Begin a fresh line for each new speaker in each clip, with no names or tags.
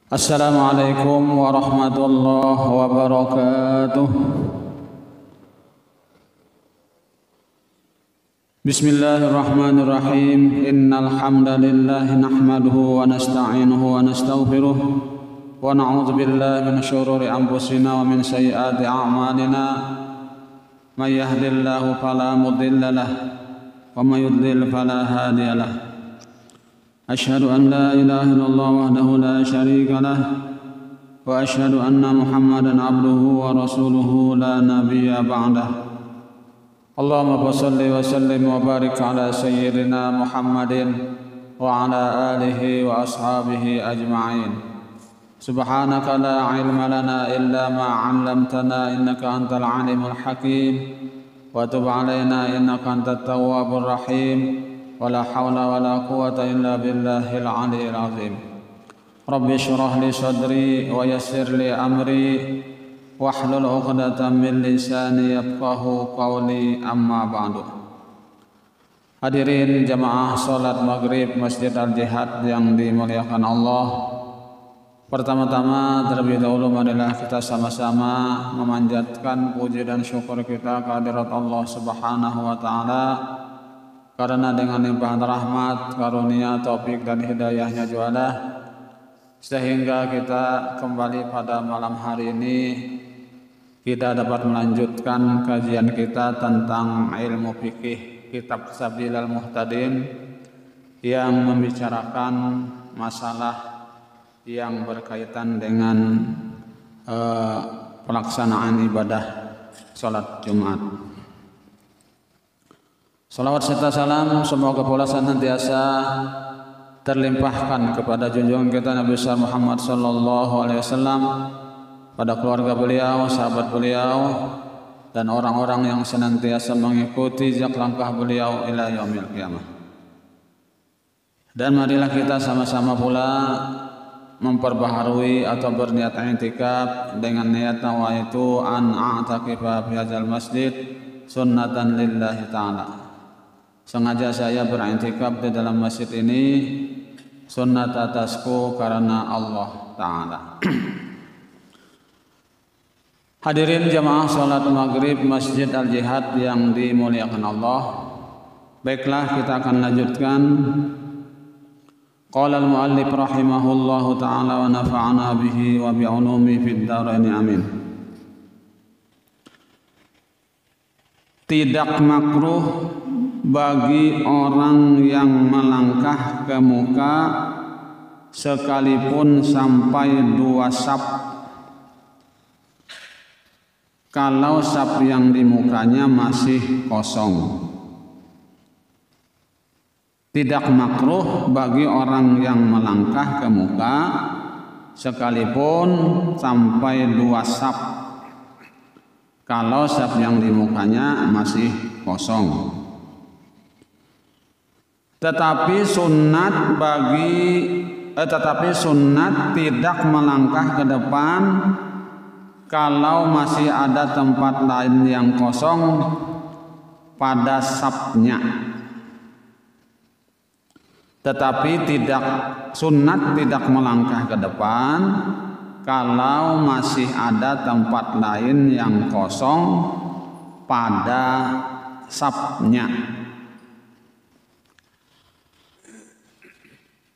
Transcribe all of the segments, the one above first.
Assalamualaikum warahmatullahi wabarakatuh. Bismillahirrahmanirrahim. Innal hamdalillah nahmaduhu wa nasta'inuhu wa nastaghfiruh wa na'udzu billahi min syururi anfusina wa min sayyiati a'malina. May yahdihillahu fala mudilla lahu wa may yudlil fala hadiya lahu. أشهد أن لا إله إلا الله وحده لا شريك له وأشهد أن محمدا عبده ورسوله لا نبي بعده اللهم صل وسلم وبارك على سيدنا محمد وعلى آله وأصحابه أجمعين سبحانك لا علم لنا إلا ما علمتنا إنك أنت العليم الحكيم وتب علينا إنك أنت التواب الرحيم ولا حول ولا قوة إلا بالله العلي العظيم رب اشرح لي صدري ويسر لي أمري واحلل عقدة من لساني يفقه قولي أما بعد. Hadirin jamaah salat maghrib Masjid Al-Jihad yang dimuliakan Allah. Pertama-tama terlebih dahulu marilah kita sama-sama memanjatkan puji dan syukur kita kehadirat Allah Subhanahu wa taala. Karena dengan limpahan rahmat, karunia, taufik dan hidayahnya jualah sehingga kita kembali pada malam hari ini kita dapat melanjutkan kajian kita tentang ilmu fikih kitab Sabilal Muhtadin yang membicarakan masalah yang berkaitan dengan pelaksanaan ibadah salat Jumat. Salawat serta salam semoga pula senantiasa terlimpahkan kepada junjungan kita Nabi besar Muhammad sallallahu alaihi wasallam, pada keluarga beliau, sahabat beliau dan orang-orang yang senantiasa mengikuti jejak langkah beliau ila yaumil qiyamah. Dan marilah kita sama-sama pula memperbaharui atau berniat i'tikaf dengan niat nawaitu an a'takifa fi hadzal masjid sunnatan lillahi ta'ala. Sengaja saya beriktikaf di dalam masjid ini sunnat atasku karena Allah Ta'ala. Hadirin jamaah salat maghrib Masjid Al-Jihad yang dimuliakan Allah. Baiklah, kita akan lanjutkan. Qala al-muallif rahimahullahu ta'ala wa nafa'ana bihi wa bi'ulumi fid dharain amin. Tidak makruh bagi orang yang melangkah ke muka sekalipun sampai 2 saf kalau saf yang di mukanya masih kosong. Tidak makruh bagi orang yang melangkah ke muka sekalipun sampai 2 saf kalau saf yang di mukanya masih kosong. Tetapi sunat tidak melangkah ke depan kalau masih ada tempat lain yang kosong pada safnya. Tetapi sunat tidak melangkah ke depan kalau masih ada tempat lain yang kosong pada safnya.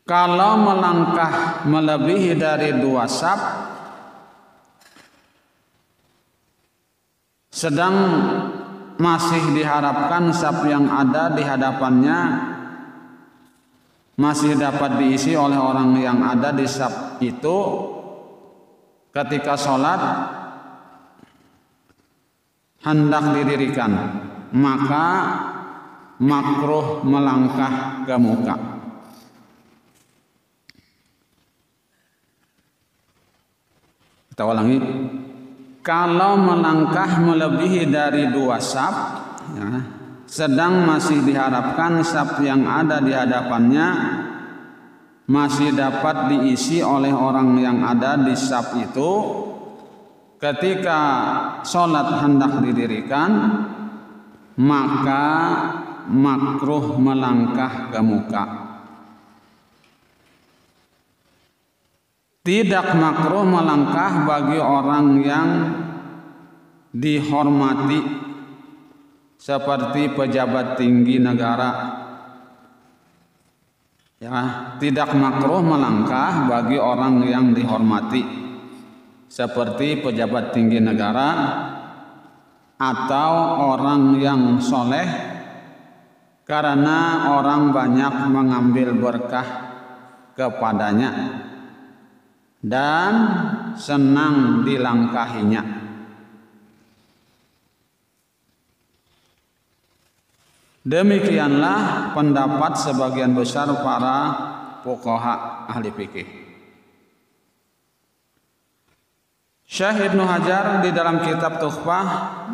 Kalau melangkah melebihi dari 2 saf sedang masih diharapkan saf yang ada di hadapannya masih dapat diisi oleh orang yang ada di saf itu, ketika sholat hendak didirikan, maka makruh melangkah ke muka. Kita ulangi. Kalau melangkah melebihi dari 2 saf, ya, sedang masih diharapkan saf yang ada di hadapannya masih dapat diisi oleh orang yang ada di saf itu, ketika sholat hendak didirikan, maka makruh melangkah ke muka. Tidak makruh melangkah bagi orang yang dihormati seperti pejabat tinggi negara. Ya, tidak makruh melangkah bagi orang yang dihormati seperti pejabat tinggi negara atau orang yang soleh, karena orang banyak mengambil berkah kepadanya dan senang dilangkahinya. Demikianlah pendapat sebagian besar para fuqaha ahli fikih. Syekh Ibnu Hajar di dalam kitab Tuhfah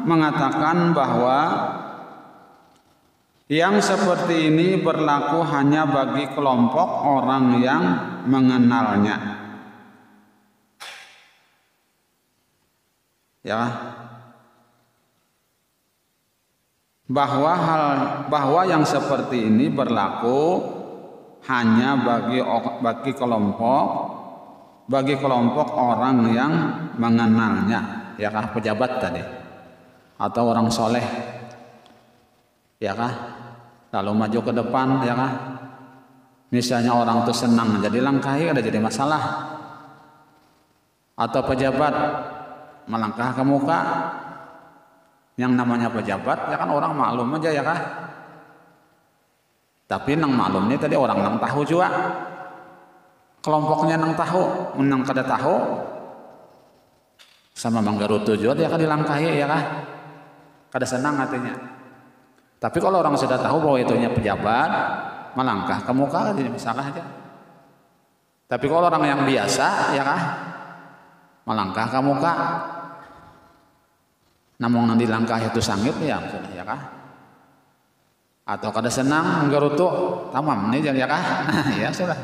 mengatakan bahwa yang seperti ini berlaku hanya bagi kelompok orang yang mengenalnya. Ya, bahwa yang seperti ini berlaku hanya bagi kelompok orang yang mengenalnya, ya kah, pejabat tadi atau orang soleh, ya kah, lalu maju ke depan, ya kah, misalnya orang itu senang jadi langkahi, ada jadi masalah, atau pejabat melangkah ke muka. Yang namanya pejabat ya kan orang maklum aja, ya kah, tapi nang maklum ini tadi orang nang tahu juga, kelompoknya nang tahu, menang kada tahu sama manggarutu juga dia kan dilangkahi, ya kah, kada senang hatinya. Tapi kalau orang sudah tahu bahwa itunya pejabat, melangkah ke muka jadi masalah aja. Tapi kalau orang yang biasa, ya kah, melangkah ke muka, namun nanti langkah itu sangit, ya sudah, ya kah, atau kada senang menggerutu tamam nih, ya kah, ya sudah.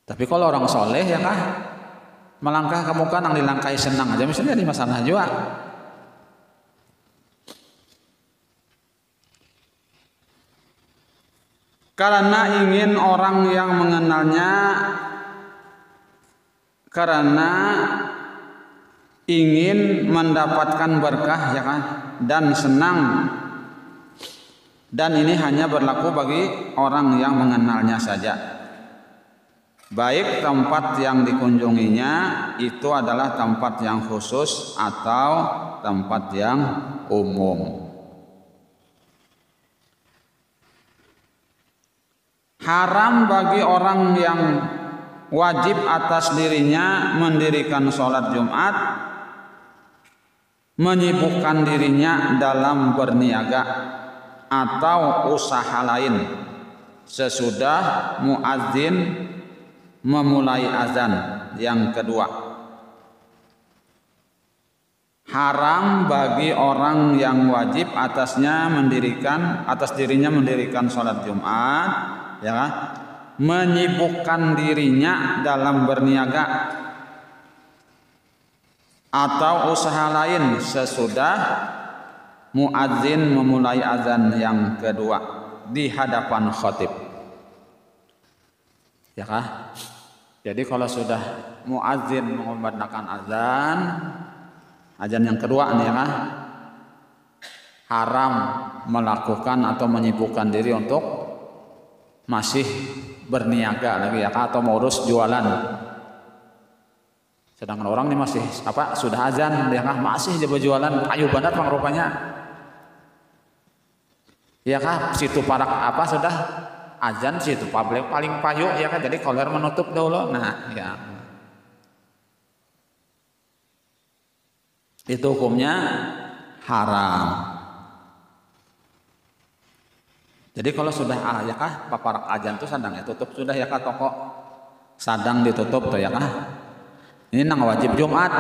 Tapi kalau orang soleh, ya kah, melangkah ke muka nang dilangkahi senang aja misalnya di masalah juga. Karena ingin orang yang mengenalnya, karena ingin mendapatkan berkah, ya kan, dan senang, dan ini hanya berlaku bagi orang yang mengenalnya saja. Baik tempat yang dikunjunginya itu adalah tempat yang khusus atau tempat yang umum. Haram bagi orang yang wajib atas dirinya mendirikan sholat Jumat, menyibukkan dirinya dalam berniaga atau usaha lain sesudah muadzin memulai azan yang kedua. Haram bagi orang yang wajib atas dirinya mendirikan sholat Jumat, ya, menyibukkan dirinya dalam berniaga atau usaha lain sesudah muadzin memulai azan yang kedua di hadapan khatib, ya kah? Jadi kalau sudah muadzin mengumandangkan azan yang kedua nih, ya kah, haram melakukan atau menyibukkan diri untuk masih berniaga lagi, ya kah, atau mengurus jualan. Sedangkan orang ini masih sudah azan, ya kah, masih jadi jualan kayu bandar bang rupanya, ya kah, situ parak sudah azan, situ paling payu, ya kan, jadi koler menutup dahulu. Nah, ya itu hukumnya haram. Jadi kalau sudah ya kah, paparak azan tuh sadangnya tutup sudah, ya kah, toko sadang ditutup tuh, ya kah. Ini nang wajib Jumat,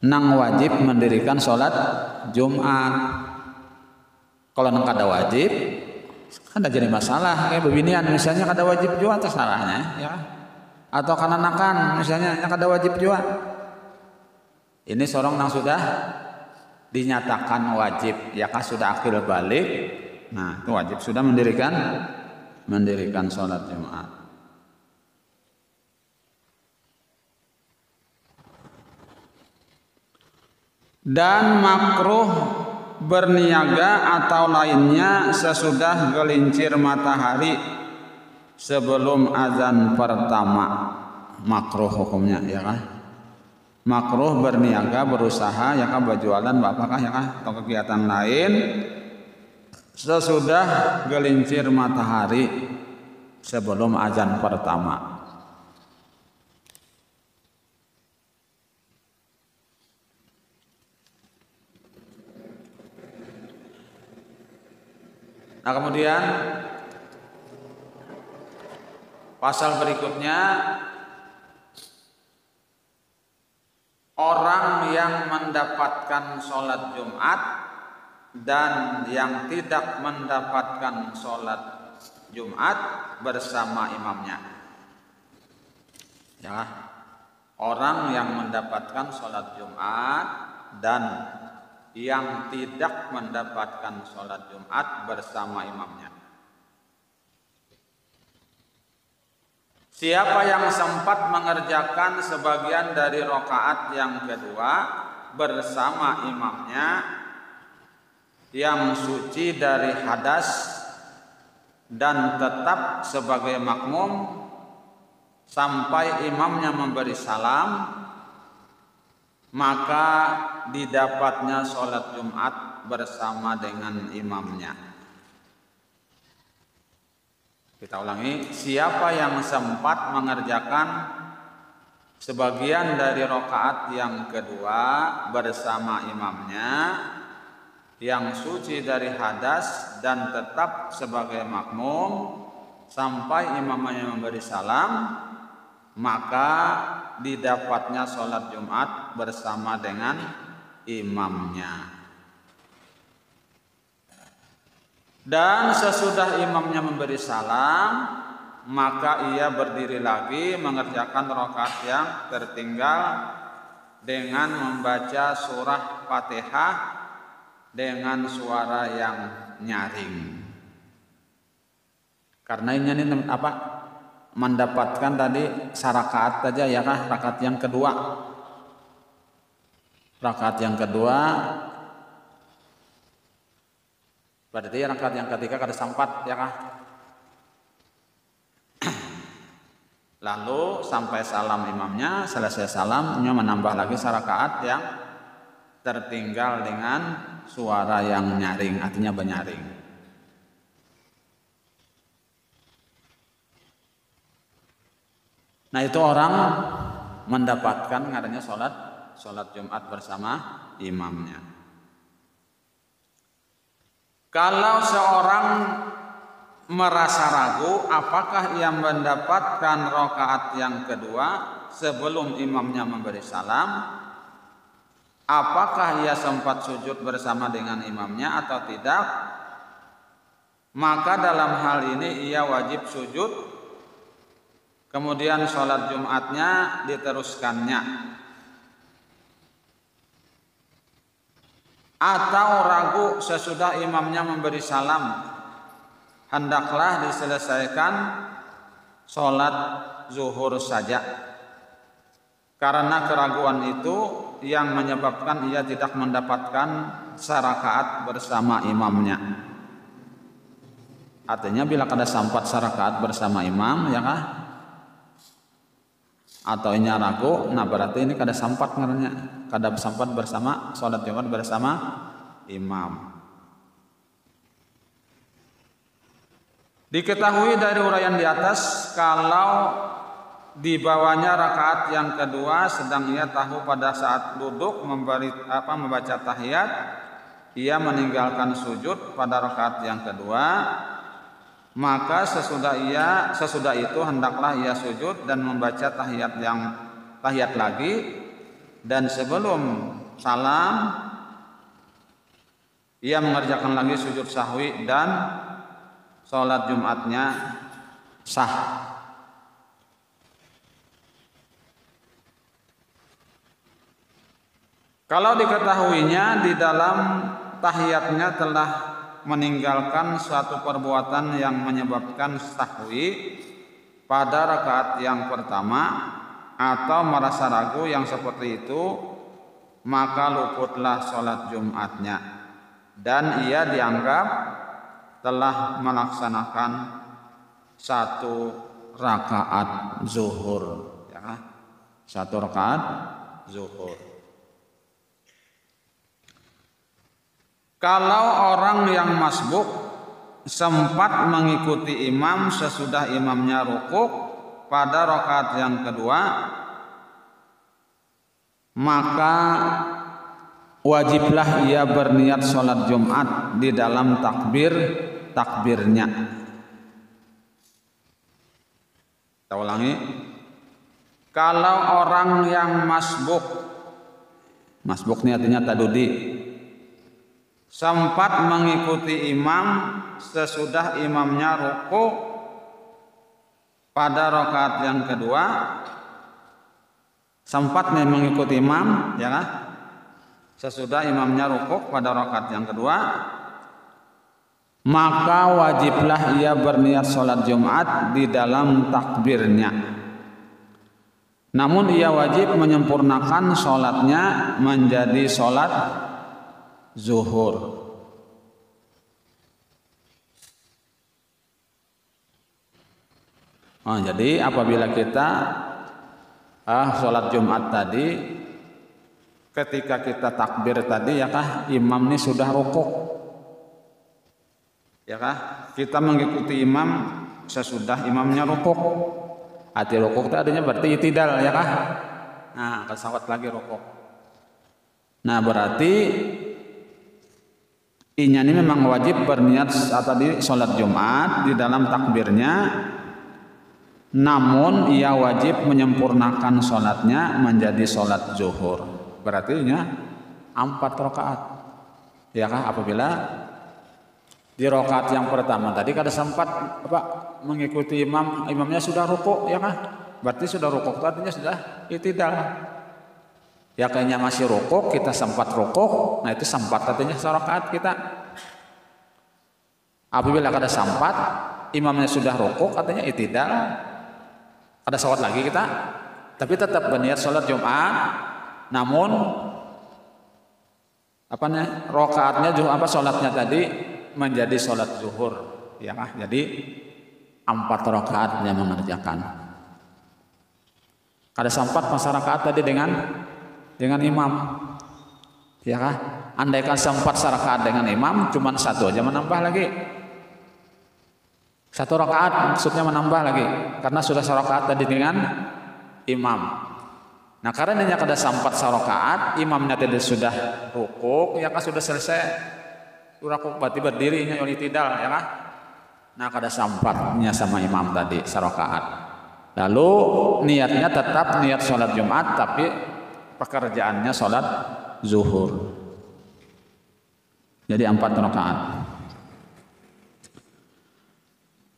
nang wajib mendirikan sholat Jumat. Kalau nang kada wajib kan jadi masalah, kayak beginian misalnya kada wajib juga tersalahnya, ya, atau kananakan misalnya yang kada wajib juga. Ini sorong nang sudah dinyatakan wajib, ya kah, sudah akil balik, nah itu wajib sudah mendirikan mendirikan sholat Jumat. Dan makruh berniaga atau lainnya sesudah gelincir matahari sebelum azan pertama. Makruh hukumnya ya kan? Makruh berniaga, berusaha ya kan, berjualan apakah ya kan, atau kegiatan lain sesudah gelincir matahari sebelum azan pertama. Nah kemudian pasal berikutnya, orang yang mendapatkan sholat Jumat dan yang tidak mendapatkan sholat Jumat bersama imamnya. Ya, orang yang mendapatkan sholat Jumat dan yang tidak mendapatkan sholat Jumat bersama imamnya. Siapa yang sempat mengerjakan sebagian dari rakaat yang kedua bersama imamnya yang suci dari hadas dan tetap sebagai makmum sampai imamnya memberi salam, maka didapatnya sholat Jumat bersama dengan imamnya. Kita ulangi, siapa yang sempat mengerjakan sebagian dari rakaat yang kedua bersama imamnya yang suci dari hadas dan tetap sebagai makmum sampai imamnya memberi salam, maka didapatnya sholat Jumat bersama dengan imamnya. Dan sesudah imamnya memberi salam, maka ia berdiri lagi mengerjakan rakaat yang tertinggal dengan membaca surah Fatihah dengan suara yang nyaring. Karena ini apa? Mendapatkan tadi sarakaat saja ya kah, rakaat yang kedua. Rakaat yang kedua berarti rakaat yang ketiga kada sempat ya kah. Lalu sampai salam imamnya, selesai salam imam menambah lagi sarakaat yang tertinggal dengan suara yang nyaring, artinya benyaring. Nah itu orang mendapatkan ngaranya sholat Jumat bersama imamnya. Kalau seorang merasa ragu apakah ia mendapatkan rakaat yang kedua sebelum imamnya memberi salam, apakah ia sempat sujud bersama dengan imamnya atau tidak, maka dalam hal ini ia wajib sujud. Kemudian sholat Jumatnya diteruskannya. Atau ragu sesudah imamnya memberi salam, hendaklah diselesaikan sholat zuhur saja. Karena keraguan itu yang menyebabkan ia tidak mendapatkan sarakaat bersama imamnya. Artinya bila kada sempat sarakaat bersama imam ya kah? Atau ini ragu, nah berarti ini kada sempat ngaranya, kada sempat bersama sholat Jumat bersama imam. Diketahui dari uraian di atas, kalau dibawanya rakaat yang kedua sedang ia tahu pada saat duduk membaca tahiyat ia meninggalkan sujud pada rakaat yang kedua, maka sesudah itu hendaklah ia sujud dan membaca tahiyat lagi, dan sebelum salam ia mengerjakan lagi sujud sahwi dan sholat Jumatnya sah. Kalau diketahuinya di dalam tahiyatnya telah meninggalkan suatu perbuatan yang menyebabkan sahwi pada rakaat yang pertama atau merasa ragu yang seperti itu, maka luputlah sholat Jumatnya dan ia dianggap telah melaksanakan satu rakaat zuhur, ya, satu rakaat zuhur. Kalau orang yang masbuk sempat mengikuti imam sesudah imamnya rukuk pada rakaat yang kedua, maka wajiblah ia berniat sholat Jumat di dalam takbirnya. Kita ulangi. Kalau orang yang masbuk ini artinya tadudi, sempat mengikuti imam sesudah imamnya rukuk pada rakaat yang kedua, sempat mengikuti imam, ya kan? Sesudah imamnya rukuk pada rakaat yang kedua, maka wajiblah ia berniat sholat Jumat di dalam takbirnya. Namun ia wajib menyempurnakan sholatnya menjadi sholat zuhur. Jadi apabila kita sholat Jumat tadi, ketika kita takbir tadi, ya kah, imam ini sudah rukuk, ya kah, kita mengikuti imam sesudah imamnya rukuk. Arti rukuk itu artinya berarti itidal, ya kah. Nah, kesawat lagi rukuk. Nah, berarti inya ini memang wajib berniat tadi sholat Jumat di dalam takbirnya, namun ia wajib menyempurnakan sholatnya menjadi sholat zuhur. Berarti nya 4 rakaat, ya kah. Apabila di rakaat yang pertama tadi kada sempat mengikuti imamnya sudah rukuk, ya kah, berarti sudah rukuk artinya sudah itidal. Ya kayaknya masih rukuk, kita sempat rukuk, nah itu sempat artinya rakaat kita. Apabila kada sempat, imamnya sudah rukuk artinya itidal, ada sholat lagi kita, tapi tetap berniat sholat Jumat, namun rakaatnya sholatnya tadi menjadi sholat zuhur, ya kah? Jadi 4 rakaat yang mengerjakan. Kada sempat masa rakaat tadi dengan imam, ya kah? Andaikan sempat rakaat dengan imam, cuman 1 aja menambah lagi. 1 rakaat maksudnya menambah lagi, karena sudah rakaat tadi dengan imam. Nah, karena hanya kada sempat rakaat, imamnya tadi sudah rukuk, ya kah, sudah selesai rukuk, berarti berdirinya yang itidal, ya kah. Nah, kada sempatnya sama imam tadi rakaat. Lalu niatnya tetap niat sholat Jumat, tapi pekerjaannya sholat zuhur. Jadi 4 rakaat.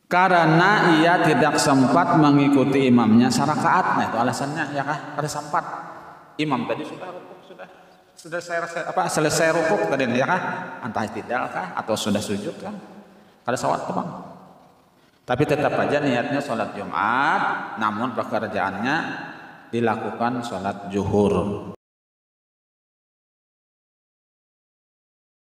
Karena ia tidak sempat mengikuti imamnya sarakaat, nah itu alasannya, ya kah, ada sempat. Imam tadi sudah rukuk, sudah selesai rukuk tadi, ya kah, entah tidak kah atau sudah sujud kan, ada sawat bang. Tapi tetap aja niatnya sholat Jumat, namun pekerjaannya dilakukan sholat zuhur.